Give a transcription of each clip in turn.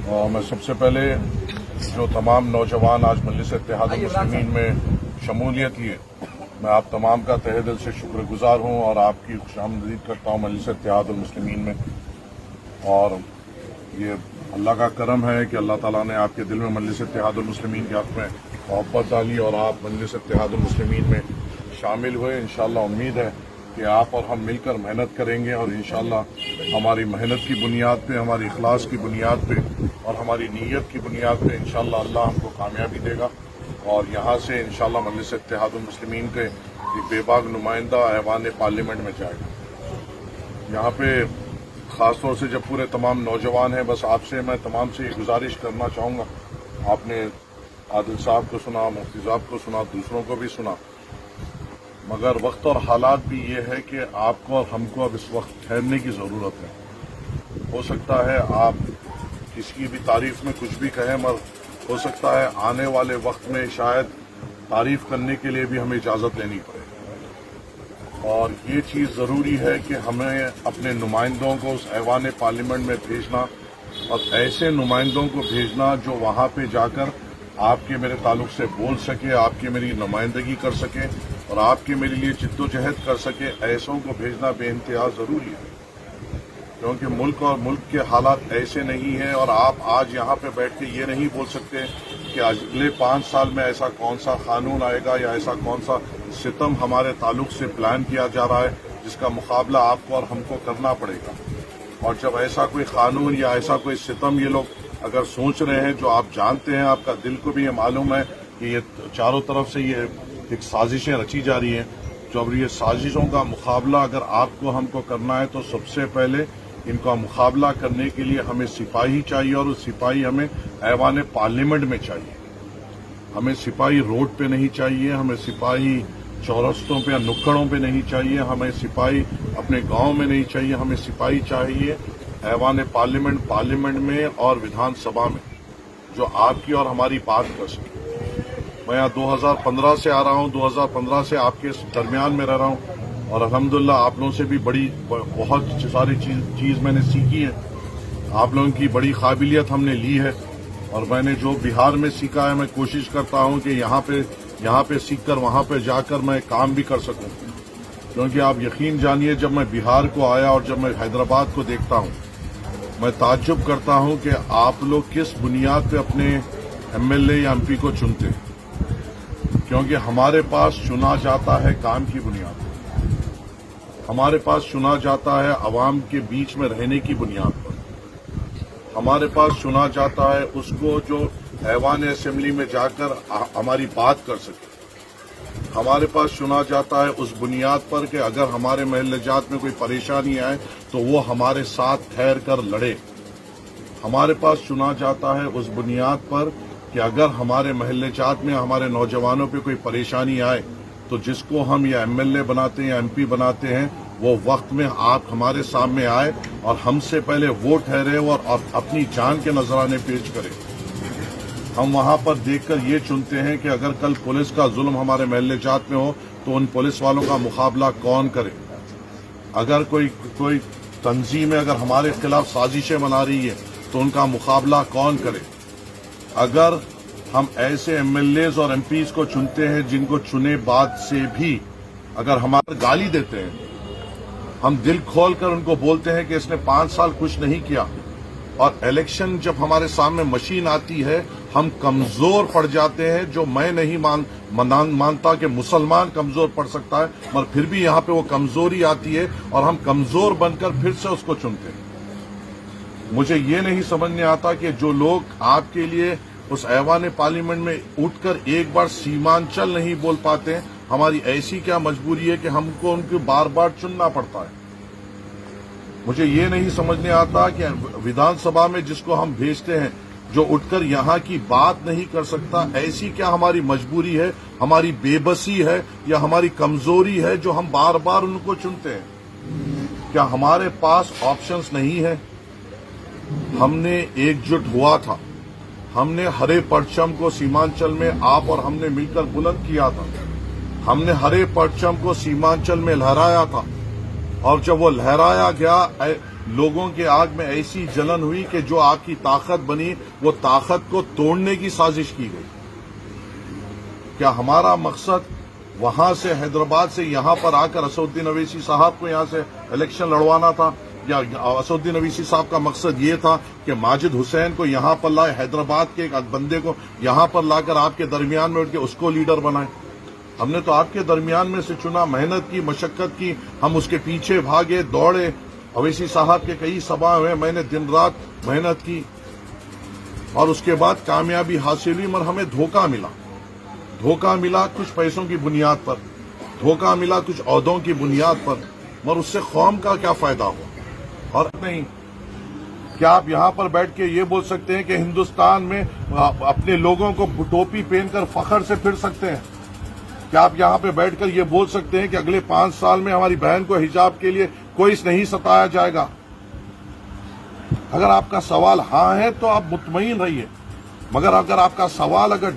और मैं सबसे पहले जो तमाम नौजवान आज मजलिस इत्तेहाद मुस्लिमीन में शमूलियत लिए, मैं आप तमाम का तहे दिल से शुक्रगुजार हूँ और आपकी खुशामदीद करता हूँ मजलिस इत्तेहाद मुस्लिमीन में। और ये अल्लाह का करम है कि अल्लाह ताला ने आपके दिल में मजलिस इत्तेहाद मुस्लिमीन के हक़ में मोहब्बत डाली और आप मजलिस इत्तेहाद मुस्लिमीन में शामिल हुए। इंशाअल्लाह उम्मीद है कि आप और हम मिलकर मेहनत करेंगे और इंशाअल्लाह हमारी मेहनत की बुनियाद पे, हमारी इखलास की बुनियाद पे और हमारी नीयत की बुनियाद पे इंशाअल्लाह अल्लाह हमको कामयाबी देगा। और यहाँ से इंशाअल्लाह मजलिस इत्तेहाद मुस्लिमीन के एक बेबाक नुमाइंदा ऐवान पार्लियामेंट में जाएगा। यहाँ पे ख़ास तौर से जब पूरे तमाम नौजवान हैं, बस आपसे मैं तमाम से ये गुजारिश करना चाहूँगा, आपने आदिल साहब को सुना, मुफ्ती साहब को सुना, दूसरों को भी सुना, मगर वक्त और हालात भी ये है कि आपको और हमको अब इस वक्त ठहरने की ज़रूरत है। हो सकता है आप किसी की भी तारीफ में कुछ भी कहें, मगर हो सकता है आने वाले वक्त में शायद तारीफ करने के लिए भी हमें इजाज़त लेनी पड़े। और ये चीज़ ज़रूरी है कि हमें अपने नुमाइंदों को उस ऐवान पार्लियामेंट में भेजना और ऐसे नुमाइंदों को भेजना जो वहाँ पे जाकर आपके मेरे ताल्लुक से बोल सके, आपकी मेरी नुमाइंदगी कर सके और आपके मेरे लिए जिद्दोजहद कर सके, ऐसों को भेजना बेइंतहा ज़रूरी है। क्योंकि मुल्क और मुल्क के हालात ऐसे नहीं हैं और आप आज यहाँ पे बैठ के ये नहीं बोल सकते कि अगले 5 साल में ऐसा कौन सा कानून आएगा या ऐसा कौन सा सितम हमारे ताल्लुक से प्लान किया जा रहा है जिसका मुकाबला आपको और हमको करना पड़ेगा। और जब ऐसा कोई कानून या ऐसा कोई सितम ये लोग अगर सोच रहे हैं, जो आप जानते हैं, आपका दिल को भी ये मालूम है कि ये चारों तरफ से ये एक साजिशें रची जा रही हैं, जो अब ये साजिशों का मुकाबला अगर आपको हमको करना है तो सबसे पहले इनका मुकाबला करने के लिए हमें सिपाही चाहिए और उस सिपाही हमें ऐवान पार्लियामेंट में चाहिए। हमें सिपाही रोड पे नहीं चाहिए, हमें सिपाही चौरस्तों पे या नुक्कड़ों पे नहीं चाहिए, हमें सिपाही अपने गांव में नहीं चाहिए, हमें सिपाही चाहिए ऐवान पार्लियामेंट में और विधानसभा में, जो आपकी और हमारी बात कर सके। मैं यहाँ 2015 से आ रहा हूँ, 2015 से आपके दरमियान में रह रहा हूँ और अल्हम्दुलिल्लाह आप लोगों से भी बहुत सारी चीज़ मैंने सीखी है। आप लोगों की बड़ी काबिलियत हमने ली है और मैंने जो बिहार में सीखा है, मैं कोशिश करता हूँ कि यहाँ पे सीख कर वहाँ पे जाकर मैं काम भी कर सकूँ। क्योंकि आप यकीन जानिए, जब मैं बिहार को आया और जब मैं हैदराबाद को देखता हूँ, मैं ताज्जुब करता हूँ कि आप लोग किस बुनियाद पे अपने एमएलए या एमपी को चुनते हैं। क्योंकि हमारे पास चुना जाता है काम की बुनियाद पर, हमारे पास चुना जाता है अवाम के बीच में रहने की बुनियाद पर, हमारे पास चुना जाता है उसको जो ऐवान असेंबली में जाकर हमारी बात कर सके, हमारे पास चुना जाता है उस बुनियाद पर कि अगर हमारे महल्ले जात में कोई परेशानी आए तो वो हमारे साथ ठहर कर लड़े। हमारे पास चुना जाता है उस बुनियाद पर कि अगर हमारे महल्ले जात में हमारे नौजवानों पे कोई परेशानी आए तो जिसको हम या एमएलए बनाते हैं या एमपी बनाते हैं, वो वक्त में आप हमारे सामने आए और हमसे पहले वो ठहरे और अपनी जान के नजराने पेश करें। हम वहां पर देखकर ये चुनते हैं कि अगर कल पुलिस का जुल्म हमारे महल्ले जात में हो तो उन पुलिस वालों का मुकाबला कौन करे। अगर कोई तंजीमें अगर हमारे खिलाफ साजिशें बना रही है तो उनका मुकाबला कौन करे। अगर हम ऐसे एमएलएज और एमपीज को चुनते हैं जिनको चुने बाद से भी अगर हमारे गाली देते हैं, हम दिल खोलकर उनको बोलते हैं कि इसने 5 साल कुछ नहीं किया, और इलेक्शन जब हमारे सामने मशीन आती है हम कमजोर पड़ जाते हैं, जो मैं नहीं मानता कि मुसलमान कमजोर पड़ सकता है, मगर फिर भी यहाँ पे वो कमजोरी आती है और हम कमजोर बनकर फिर से उसको चुनते हैं। मुझे ये नहीं समझ में आता कि जो लोग आपके लिए उस ऐवान पार्लियामेंट में उठकर एक बार सीमांचल नहीं बोल पाते, हमारी ऐसी क्या मजबूरी है कि हमको उनको बार बार चुनना पड़ता है। मुझे ये नहीं समझ में आता कि विधानसभा में जिसको हम भेजते हैं, जो उठकर यहाँ की बात नहीं कर सकता, ऐसी क्या हमारी मजबूरी है, हमारी बेबसी है या हमारी कमजोरी है जो हम बार बार उनको चुनते हैं। क्या हमारे पास ऑप्शंस नहीं है? हमने एकजुट हुआ था, हमने हरे परचम को सीमांचल में आप और हमने मिलकर बुलंद किया था, हमने हरे परचम को सीमांचल में लहराया था, और जब वो लहराया गया लोगों के आग में ऐसी जलन हुई कि जो आपकी ताकत बनी वो ताकत को तोड़ने की साजिश की गई। क्या हमारा मकसद वहां से हैदराबाद से यहां पर आकर असदुद्दीन अवैसी साहब को यहां से इलेक्शन लड़वाना था, या असदुद्दीन अवैसी साहब का मकसद ये था कि माजिद हुसैन को यहां पर लाए, हैदराबाद के एक बंदे को यहां पर लाकर आपके दरमियान में उठ के उसको लीडर बनाए? हमने तो आपके दरमियान में से चुना, मेहनत की, मशक्कत की, हम उसके पीछे भागे, दौड़े। अवैसी साहब के कई सभा हुए, मैंने दिन रात मेहनत की और उसके बाद कामयाबी हासिल हुई, मगर हमें धोखा मिला। धोखा मिला कुछ पैसों की बुनियाद पर, धोखा मिला कुछ ओहदों की बुनियाद पर, मगर उससे कौम का क्या फायदा हुआ? और नहीं, क्या आप यहां पर बैठ के ये बोल सकते हैं कि हिंदुस्तान में अपने लोगों को टोपी पहनकर फखर से फिर सकते हैं? क्या आप यहां पे बैठकर ये बोल सकते हैं कि अगले 5 साल में हमारी बहन को हिजाब के लिए कोई नहीं सताया जाएगा? अगर आपका सवाल हाँ है तो आप मुतमईन रहिए, मगर अगर आपका सवाल अगर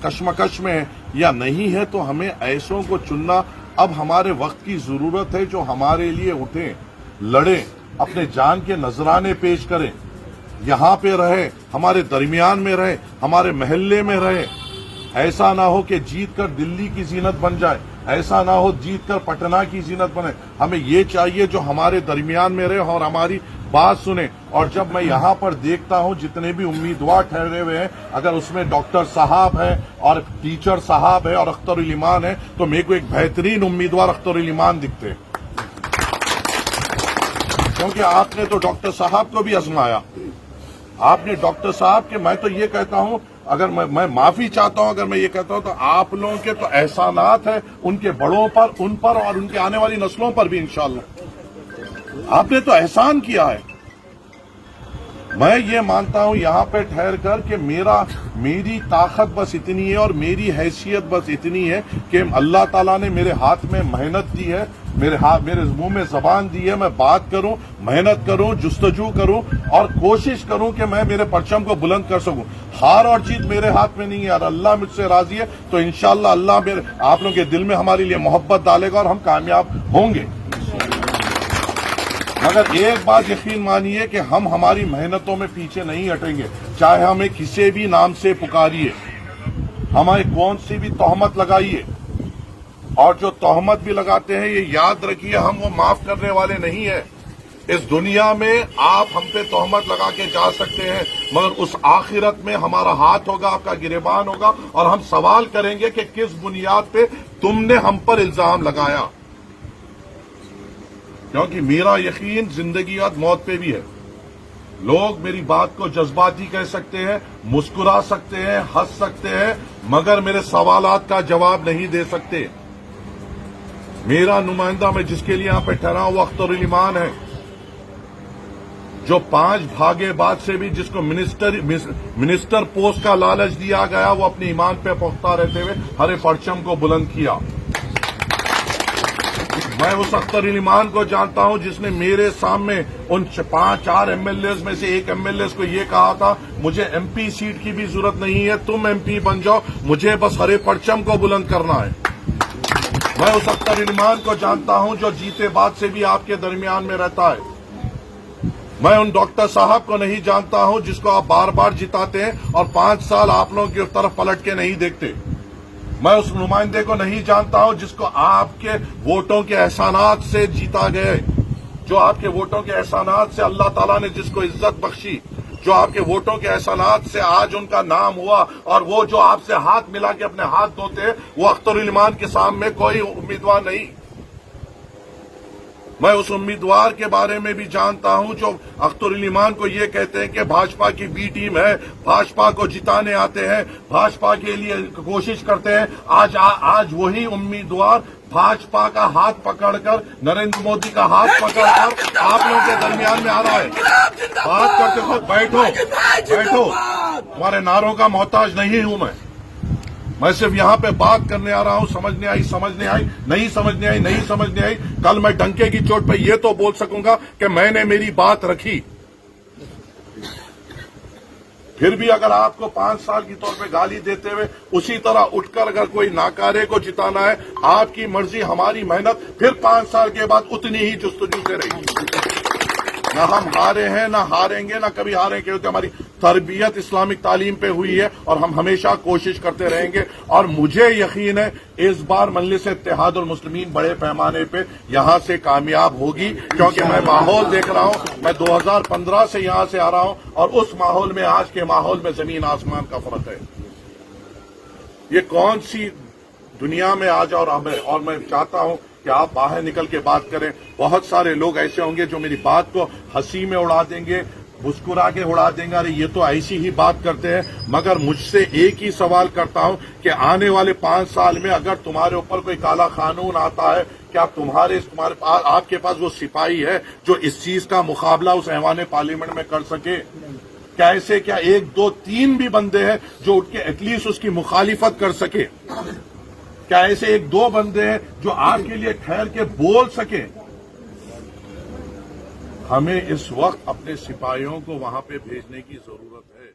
कशमकश में है या नहीं है तो हमें ऐसों को चुनना अब हमारे वक्त की जरूरत है जो हमारे लिए उठे, लड़े, अपने जान के नजराने पेश करें, यहां पे रहे, हमारे दरमियान में रहे, हमारे महल्ले में रहे। ऐसा ना हो कि जीत कर दिल्ली की जीनत बन जाए, ऐसा ना हो जीत कर पटना की जीनत बने। हमें ये चाहिए जो हमारे दरमियान में रहे और हमारी बात सुने। और जब मैं यहाँ पर देखता हूँ जितने भी उम्मीदवार ठहरे हुए हैं, अगर उसमें डॉक्टर साहब है और टीचर साहब है और अख्तरुल ईमान है, तो मेरे को एक बेहतरीन उम्मीदवार अख्तरुल ईमान दिखते हैं, क्योंकि आपने तो डॉक्टर साहब को भी आजमाया। आपने डॉक्टर साहब के, मैं तो ये कहता हूं, अगर मैं माफी चाहता हूं अगर मैं ये कहता हूं तो आप लोगों के तो एहसानात है उनके बड़ों पर, उन पर और उनके आने वाली नस्लों पर भी इंशाअल्लाह। आपने तो एहसान किया है। मैं ये मानता हूं यहां पे ठहर कर कि मेरी ताकत बस इतनी है और मेरी हैसियत बस इतनी है कि अल्लाह ताला ने मेरे हाथ में मेहनत दी है, मेरे मुंह में जबान दी है, मैं बात करूं, मेहनत करूं, जुस्तजू करूं और कोशिश करूं कि मैं मेरे परचम को बुलंद कर सकूं। हार और जीत मेरे हाथ में नहीं है, और अल्लाह मुझसे राजी है तो इंशाअल्लाह अल्लाह आप लोगों के दिल में हमारे लिए मोहब्बत डालेगा और हम कामयाब होंगे। मगर एक बात यकीन मानिए कि हम हमारी मेहनतों में पीछे नहीं हटेंगे, चाहे हमें किसी भी नाम से पुकारिए, हमें कौन सी भी तोहमत लगाइए, और जो तोहमत भी लगाते हैं ये याद रखिए हम वो माफ करने वाले नहीं है। इस दुनिया में आप हम पे तोहमत लगा के जा सकते हैं, मगर उस आखिरत में हमारा हाथ होगा, आपका गिरेबान होगा और हम सवाल करेंगे कि किस बुनियाद पे तुमने हम पर इल्जाम लगाया। क्योंकि मेरा यकीन जिंदगी और मौत पे भी है। लोग मेरी बात को जज्बाती कह सकते हैं, मुस्कुरा सकते हैं, हंस सकते हैं, मगर मेरे सवालात का जवाब नहीं दे सकते। मेरा नुमाइंदा मैं जिसके लिए यहां पे ठहरा हूं वो अख्तरुल ईमान है, जो 5 भागे बाद से भी जिसको मिनिस्टर पोस्ट का लालच दिया गया, वो अपने ईमान पे पुख्ता रहते हुए हरे परचम को बुलंद किया। मैं उस अख्तरुल ईमान को जानता हूं जिसने मेरे सामने उन 4 एमएलए में से एक एमएलए को ये कहा था, मुझे एमपी सीट की भी जरूरत नहीं है, तुम एमपी बन जाओ, मुझे बस हरे परचम को बुलंद करना है। मैं उस अख्तरुल ईमान को जानता हूं जो जीते बाद से भी आपके दरमियान में रहता है। मैं उन डॉक्टर साहब को नहीं जानता हूं जिसको आप बार बार जिताते हैं और 5 साल आप लोगों की तरफ पलट के नहीं देखते। मैं उस नुमाइंदे को नहीं जानता हूं जिसको आपके वोटों के एहसानात से जीता गए, जो आपके वोटों के एहसानात से अल्लाह ताला ने जिसको इज्जत बख्शी, जो आपके वोटों के एहसानात से आज उनका नाम हुआ, और वो जो आपसे हाथ मिला के अपने हाथ धोते, वो अख्तरुल ईमान के सामने कोई उम्मीदवार नहीं। मैं उस उम्मीदवार के बारे में भी जानता हूं जो अख्तरुल ईमान को ये कहते हैं कि भाजपा की बी टीम है, भाजपा को जिताने आते हैं, भाजपा के लिए कोशिश करते हैं। आज वही उम्मीदवार भाजपा का हाथ पकड़कर, नरेंद्र मोदी का हाथ पकड़कर आप लोगों के दरमियान में आ रहा है। बात करते हो, बैठो, तुम्हारे नारों का मोहताज नहीं हूं मैं सिर्फ यहां पे बात करने आ रहा हूं। समझने आई, नहीं समझने आई। कल मैं डंके की चोट पे ये तो बोल सकूंगा कि मैंने मेरी बात रखी। फिर भी अगर आपको 5 साल की तौर पे गाली देते हुए उसी तरह उठकर अगर कोई नाकारे को जिताना है, आपकी मर्जी, हमारी मेहनत फिर 5 साल के बाद उतनी ही जुस्तजू से रहेगी। نہ ہم ہارے ہیں نہ ہاریں گے نہ کبھی ہاریں گے، کیونکہ ہماری تربیت اسلامک تعلیم پہ ہوئی ہے اور ہم ہمیشہ کوشش کرتے رہیں گے. اور مجھے یقین ہے اس بار مجلس اتحاد المسلمین بڑے پیمانے پہ یہاں سے کامیاب ہوگی، کیونکہ میں ماحول دیکھ رہا ہوں. میں 2015 سے یہاں سے آ رہا ہوں اور اس ماحول میں آج کے ماحول میں زمین آسمان کا فرق ہے. یہ کون سی دنیا میں آ جاؤ، اور میں چاہتا ہوں کہ آپ باہر نکل کے بات کریں. بہت سارے لوگ ایسے ہوں گے جو میری بات کو ہنسی میں اڑا دیں گے، مسکرا کے اڑا دیں گے، ارے یہ تو ایسی ہی بات کرتے ہیں. مگر مجھ سے ایک ہی سوال کرتا ہوں کہ آنے والے 5 سال میں اگر تمہارے اوپر کوئی کالا قانون آتا ہے، کیا آپ کے پاس وہ سپاہی ہے جو اس چیز کا مقابلہ اس ایوان پارلیمنٹ میں کر سکے؟ کیسے کیا 1 2 3 بھی بندے ہیں جو اٹھ کے ایٹ لیسٹ اس کی مخالفت کر سکے؟ کیا ایسے 1 2 بندے ہیں جو آپ کے لیے ٹھہر کے بول سکیں؟ ہمیں اس وقت اپنے سپاہیوں کو وہاں پہ بھیجنے کی ضرورت ہے.